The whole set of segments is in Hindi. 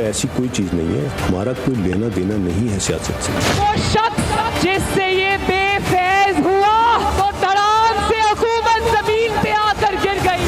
ऐसी कोई चीज नहीं है, हमारा कोई लेना देना नहीं है सियासत से। वो शख्स जिससे ये बेफैज हुआ तो धड़ाम से हुकूमत जमीन पे आकर गिर गई।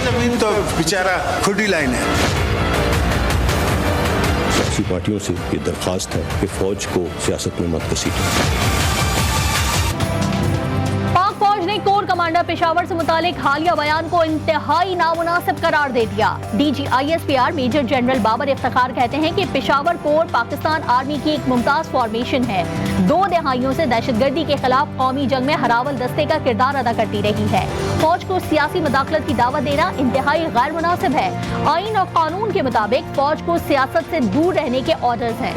जमीन तो बेचारा खुद ही लाइन है। सियासी पार्टियों से ये दरख्वास्त है कि फौज को सियासत में मत घसीटें। कोर कमांडर पेशावर से मुतालिक हालिया बयान को इंतहाई नामुनासिब करार दे दिया। DG ISPR major general Babar Iftikhar कहते हैं कि पेशावर कोर पाकिस्तान आर्मी की एक मुमताज फॉर्मेशन है। 2 दहाइयों से दहशतगर्दी के खिलाफ कौमी जंग में हरावल दस्ते का किरदार अदा करती रही है। फौज को सियासी मुदाखलत की दावत देना इंतहाई गैर मुनासिब है। आईन और कानून के मुताबिक फौज को सियासत से दूर रहने के ऑर्डर्स हैं।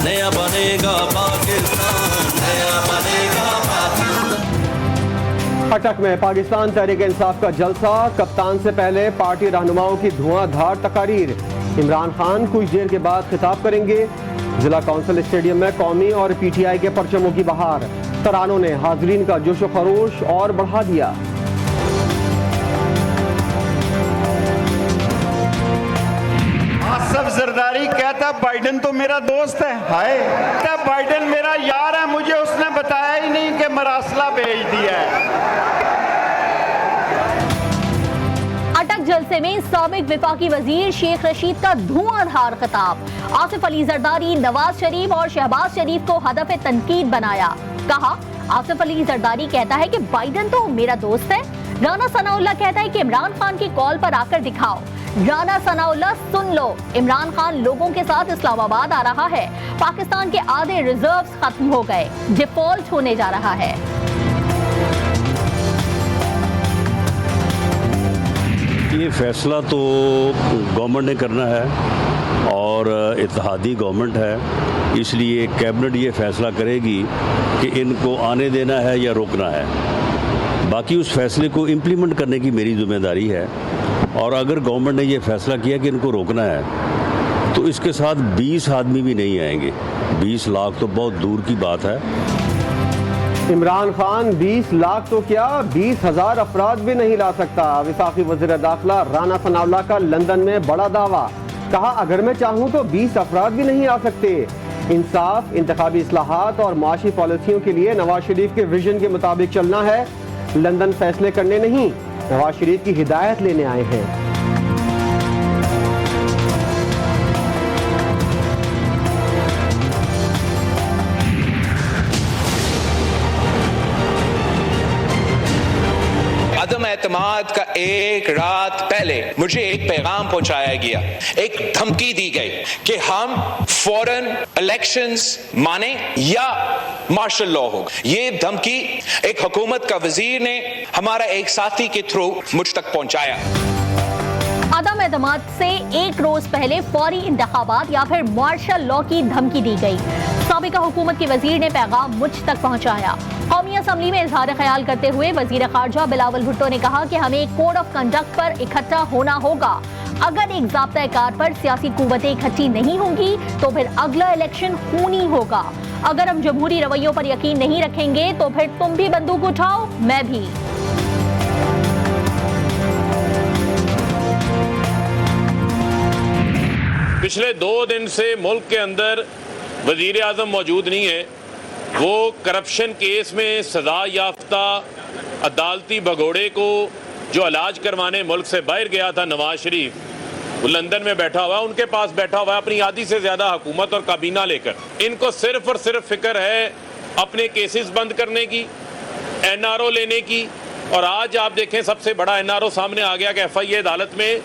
नया बनेगा पाकिस्तान, नया बनेगा पाकिस्तान। अटक में पाकिस्तान तहरीक इंसाफ का जलसा, कप्तान से पहले पार्टी रहनुमाओं की धुआंधार तकारीर। इमरान खान कुछ देर के बाद खिताब करेंगे। जिला काउंसिल स्टेडियम में कौमी और PTI के परचमों की बहार। तरानों ने हाजरीन का जोशो खरोश और बढ़ा दिया। आसफ जरदारी कहता बाइडन तो मेरा दोस्त है, हाय क्या बाइडन मेरा यार है, मुझे उसने बताया ही नहीं कि मरासला भेज दिया है। अटक जलसे में साबिक विफाकी वजीर शेख रशीद का धुआंधार खिताब। आसिफ अली जरदारी, नवाज शरीफ और शहबाज शरीफ को हदफ तनकीद बनाया। कहा, आसिफ अली जरदारी कहता है कि बाइडन तो मेरा दोस्त है। राना सनाउल्लाह कहता है कि इमरान खान की कॉल पर आकर दिखाओ। राना सनाउल्लाह, सुन लो, इमरान खान लोगों के साथ इस्लामाबाद आ रहा है। पाकिस्तान के आधे रिजर्व्स खत्म हो गए, डिफॉल्ट होने जा रहा है। ये फैसला तो गवर्नमेंट ने करना है और इत्तेहादी गवर्नमेंट है, इसलिए कैबिनेट ये फैसला करेगी कि इनको आने देना है या रोकना है। बाकी उस फैसले को इम्प्लीमेंट करने की मेरी जिम्मेदारी है। और अगर गवर्नमेंट ने ये फैसला किया कि इनको रोकना है तो इसके साथ 20 आदमी भी नहीं आएंगे। 20 लाख तो बहुत दूर की बात है। इमरान खान 20 लाख तो क्या 20,000 अफराद भी नहीं ला सकता। वफाकी वज़ीर दाखिला राना सनाउल्लाह का लंदन में बड़ा दावा। कहा, अगर मैं चाहूँ तो 20 अफराद भी नहीं आ सकते। इंसाफ, इंतखाबी इस्लाहात और माशी पॉलिसियों के लिए नवाज शरीफ के विजन के मुताबिक चलना है। लंदन फैसले करने नहीं, नवाज शरीफ की हिदायत लेने आए हैं। अदम एतमाद का एक रात पहले मुझे एक पैगाम पहुंचाया गया, एक धमकी दी गई कि हम फौरन इलेक्शंस माने या मार्शल लॉ होगा। ये धमकी एक हुकूमत का वजीर ने हमारा एक साथी के थ्रू मुझ तक पहुंचाया। अदम एतमाद से एक रोज पहले फौरी इंतखाबात या फिर मार्शल लॉ की धमकी दी गई। साबिका हुकूमत के वजीर ने पैगाम मुझ तक पहुंचाया। कौमी असम्बली में इजहार ख्याल करते हुए वजीर खारजा बिलावल भुट्टो ने कहा कि हमें कोड ऑफ कंडक्ट पर इकट्ठा होना होगा। अगर एक ज़ाब्ता कार पर सियासी कुव्वतें इकट्ठी नहीं होंगी तो फिर अगला इलेक्शन खूनी होगा। अगर हम जमहूरी रवैयों पर यकीन नहीं रखेंगे तो फिर तुम भी बंदूक उठाओ, मैं भी। पिछले 2 दिन से मुल्क के अंदर वजीर आजम मौजूद नहीं है। वो करप्शन केस में सजा याफ्ता अदालती भगोड़े को जो इलाज करवाने मुल्क से बाहर गया था नवाज शरीफ, वो लंदन में बैठा हुआ, उनके पास बैठा हुआ अपनी आधी से ज्यादा हुकूमत और काबीना लेकर। इनको सिर्फ और सिर्फ फिक्र है अपने केसेस बंद करने की, NRO लेने की। और आज आप देखें सबसे बड़ा NRO सामने आ गया कि FIA अदालत में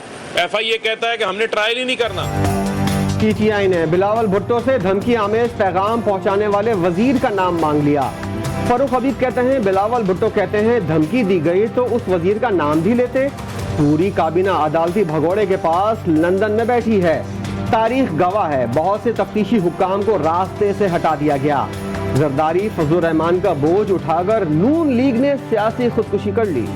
FIA कहता है कि हमने ट्रायल ही नहीं करना। PTI ने बिलावल भुट्टो से धमकी आमेज पैगाम पहुंचाने वाले वजीर का नाम मांग लिया। फरूख हबीब कहते हैं बिलावल भुट्टो कहते हैं धमकी दी गई तो उस वजीर का नाम भी लेते। पूरी काबीना अदालती भगोड़े के पास लंदन में बैठी है। तारीख गवाह है, बहुत से तफ्तीशी हुक्काम को रास्ते से हटा दिया गया। जरदारी फजलुर रहमान का बोझ उठाकर नून लीग ने सियासी खुदकुशी कर ली।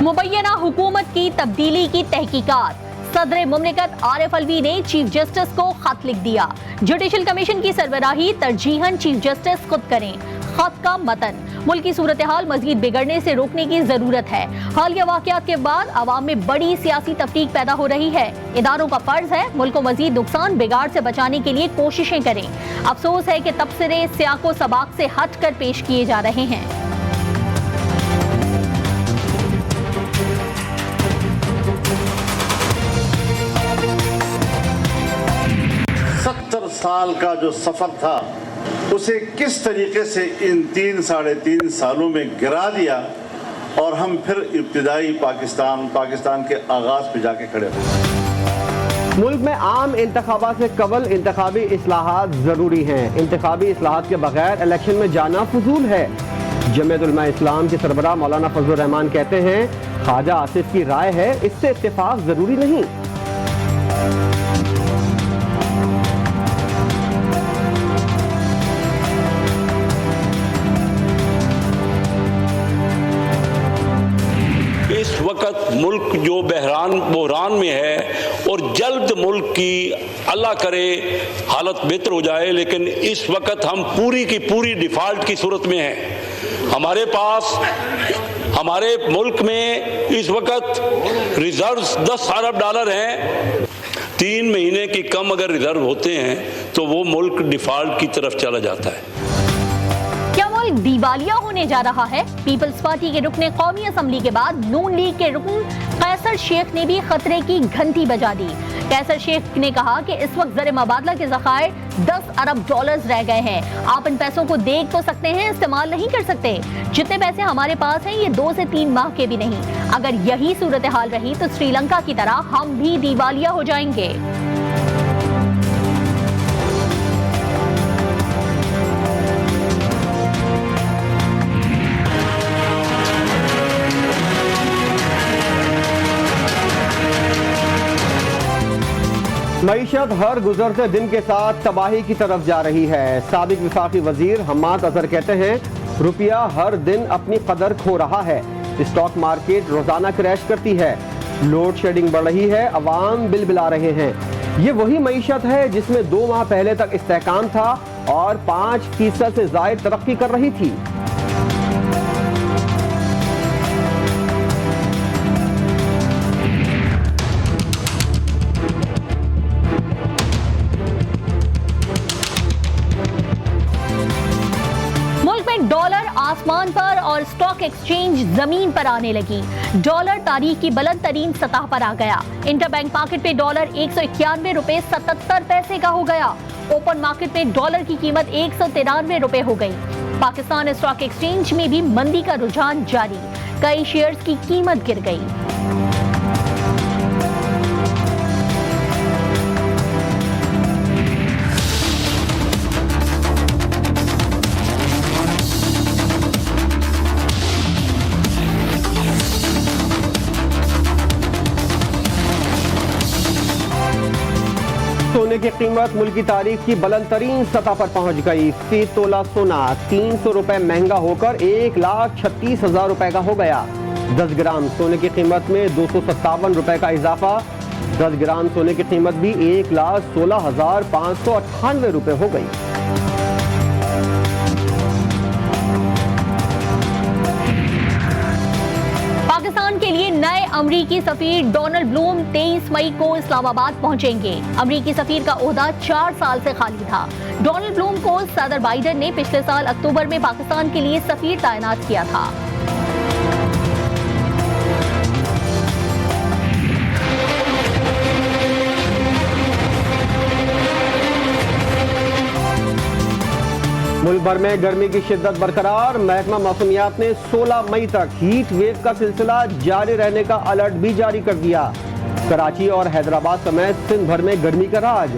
मुबैना हुकूमत की तब्दीली की तहकीकात। सदर मुमलिकत आरिफ अलवी ने चीफ जस्टिस को खत लिख दिया। जुडिशल कमीशन की सरबराही तरजीहन चीफ जस्टिस खुद करें। खत का मतन, मुल्क की सूरत हाल मजीद बिगड़ने से रोकने की जरूरत है। हालिया वाकयात के बाद आवाम में बड़ी सियासी तफरीक पैदा हो रही है। इदारों का फर्ज है मुल्क को मजीद नुकसान बिगाड़ से बचाने के लिए कोशिशें करें। अफसोस है कि तबसरे सियाको सबाक से हट कर पेश किए जा रहे हैं। 70 साल का जो सफर था उसे किस तरीके से इन 3-3.5 सालों में गिरा दिया और हम फिर इब्तिदाई पाकिस्तान के आगाज पे जाके खड़े हो। मुल्क में आम इंतखाबात से कबल इंतखाबी इस्लाहात जरूरी हैं। इंतखाबी इस्लाहात के बगैर इलेक्शन में जाना फजूल है। जमीयत उलमा इस्लाम के सरबराह मौलाना फजलुर रहमान कहते हैं ख्वाजा आसिफ की राय है, इससे इत्तेफाक जरूरी नहीं। इस वक्त मुल्क जो बहरान में है और जल्द मुल्क की अल्लाह करे हालत बेहतर हो जाए, लेकिन इस वक्त हम पूरी की पूरी डिफॉल्ट की सूरत में हैं। हमारे पास हमारे मुल्क में इस वक्त रिजर्व्स 10 अरब डॉलर हैं। 3 महीने की कम अगर रिजर्व होते हैं तो वो मुल्क डिफॉल्ट की तरफ चला जाता है। क्या मुल्क दिवालिया होने जा रहा है? पीपल्स पार्टी के रुकने कौमी असम्बली के बाद नून लीग के रुकन कैसर शेख ने भी खतरे की घंटी बजा दी। कैसर शेख ने कहा कि इस वक्त ज़र मुबादला के ज़खायर 10 अरब डॉलर्स रह गए हैं। आप इन पैसों को देख तो सकते हैं, इस्तेमाल नहीं कर सकते। जितने पैसे हमारे पास हैं ये 2 से 3 माह के भी नहीं। अगर यही सूरत हाल रही तो श्रीलंका की तरह हम भी दिवालिया हो जाएंगे। मईशत हर गुजरते दिन के साथ तबाही की तरफ जा रही है। साबिक वफाकी वजीर हम्माद अजहर कहते हैं रुपया हर दिन अपनी कदर खो रहा है। स्टॉक मार्केट रोजाना क्रैश करती है, लोड शेडिंग बढ़ रही है, अवाम बिल बिला रहे हैं। ये वही मईशत है जिसमें 2 माह पहले तक इस्तेहकाम था और 5% से ज़ायद तरक्की कर रही थी। डॉलर आसमान पर और स्टॉक एक्सचेंज जमीन पर आने लगी। डॉलर तारीख की बुलंद तरीन सतह पर आ गया। इंटरबैंक मार्केट में डॉलर 191 रुपए 77 पैसे का हो गया। ओपन मार्केट में डॉलर की कीमत 193 रुपए हो गई। पाकिस्तान स्टॉक एक्सचेंज में भी मंदी का रुझान जारी, कई शेयर्स की कीमत गिर गई। सोने की कीमत मुल्क की तारीख की बुलंद तरीन सतह पर पहुंच गई। फी तोला सोना 300 रुपए महंगा होकर 1,36,000 रुपए का हो गया। 10 ग्राम सोने की कीमत में 257 रुपए का इजाफा। 10 ग्राम सोने की कीमत भी 1,16,598 रुपए हो गई। पाकिस्तान के लिए नए अमरीकी सफीर डोनाल्ड ब्लूम 23 मई को इस्लामाबाद पहुंचेंगे। अमरीकी सफीर का ओहदा 4 साल से खाली था। डोनाल्ड ब्लूम को सदर बाइडेन ने पिछले साल अक्टूबर में पाकिस्तान के लिए सफीर तैनात किया था। मुल्क भर में गर्मी की शिद्दत बरकरार। महकमा मौसमियात ने 16 मई तक हीट वेव का सिलसिला जारी रहने का अलर्ट भी जारी कर दिया। कराची और हैदराबाद समेत सिंध भर में गर्मी का राज।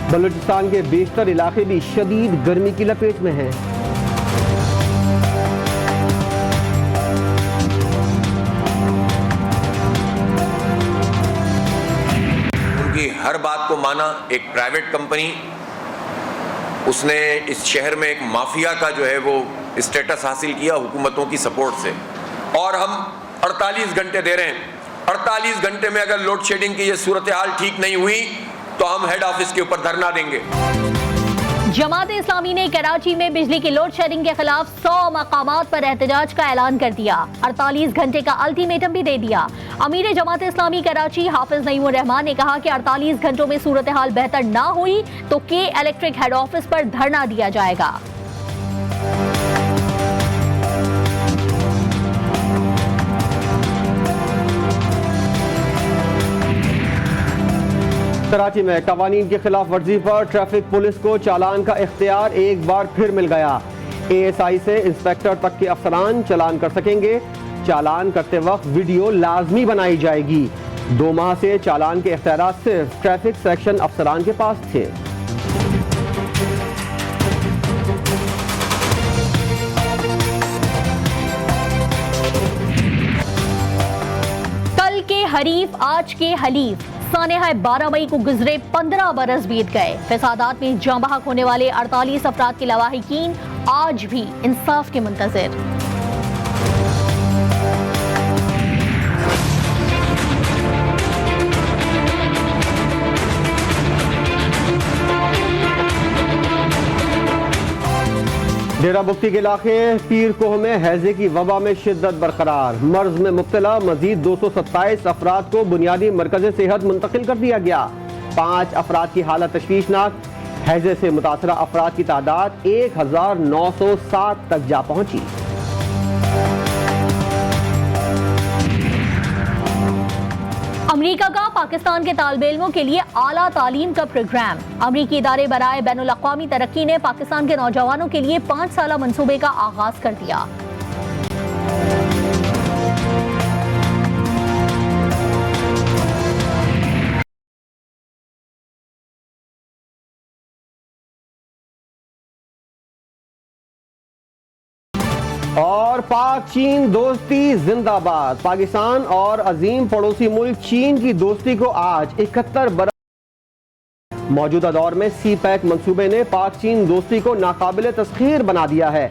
बलूचिस्तान के बेशतर इलाके भी शदीद गर्मी की लपेट में हैं। उनकी हर बात को माना। एक प्राइवेट कंपनी, उसने इस शहर में एक माफिया का जो है वो स्टेटस हासिल किया हुकूमतों की सपोर्ट से, और हम 48 घंटे दे रहे हैं। 48 घंटे में अगर लोड शेडिंग की ये सूरत हाल ठीक नहीं हुई तो हम हेड ऑफिस के ऊपर धरना देंगे। जमात इस्लामी ने कराची में बिजली की लोड शेडिंग के खिलाफ 100 मकामात पर एहतजाज का ऐलान कर दिया। 48 घंटे का अल्टीमेटम भी दे दिया। अमीर जमात इस्लामी कराची हाफिज नईमुर रहमान ने कहा कि 48 घंटों में सूरत हाल बेहतर ना हुई तो के इलेक्ट्रिक हेड ऑफिस पर धरना दिया जाएगा। कराची में कवानीन की खिलाफ वर्जी पर ट्रैफिक पुलिस को चालान का इख्तियार एक बार फिर मिल गया। ASI से इंस्पेक्टर तक के अफसरान चालान कर सकेंगे। चालान करते वक्त वीडियो लाजमी बनाई जाएगी। 2 माह से चालान के इख्तियार सिर्फ ट्रैफिक सेक्शन अफसरान के पास थे। कल के हरीफ आज के हलीफ। सानेहा 12 मई को गुजरे 15 बरस बीत गए। फसादात में जाँ बहक होने वाले 48 अफराद के लवाहिकीन आज भी इंसाफ के मुंतजिर। डेरा मुफ्ती के इलाके पीर कोह में हैजे की वबा में शिद्दत बरकरार। मर्ज में मुब्तला मजीद 227 अफराद को बुनियादी मरकज सेहत मुंतकिल कर दिया गया। 5 अफराद की हालत तशवीशनाक। हैजे से मुतासरा अफराद की तादाद 1907 तक जा पहुंची। अमरीका का पाकिस्तान के तालिबे इल्मों के लिए आला तालीम का प्रोग्राम। अमरीकी इदारे बराए बैनुल अक़वामी तरक्की ने पाकिस्तान के नौजवानों के लिए 5 साला मंसूबे का आगाज कर दिया। और पाक चीन दोस्ती जिंदाबाद। पाकिस्तान और अजीम पड़ोसी मुल्क चीन की दोस्ती को आज 71 बरस। मौजूदा दौर में CPEC मंसूबे ने पाक चीन दोस्ती को नाकाबिले तस्खीर बना दिया है।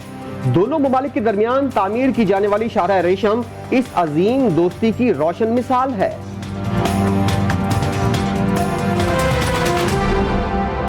दोनों ममालिक के दरमियान तामीर की जाने वाली शाहराह रेशम इस अजीम दोस्ती की रोशन मिसाल है।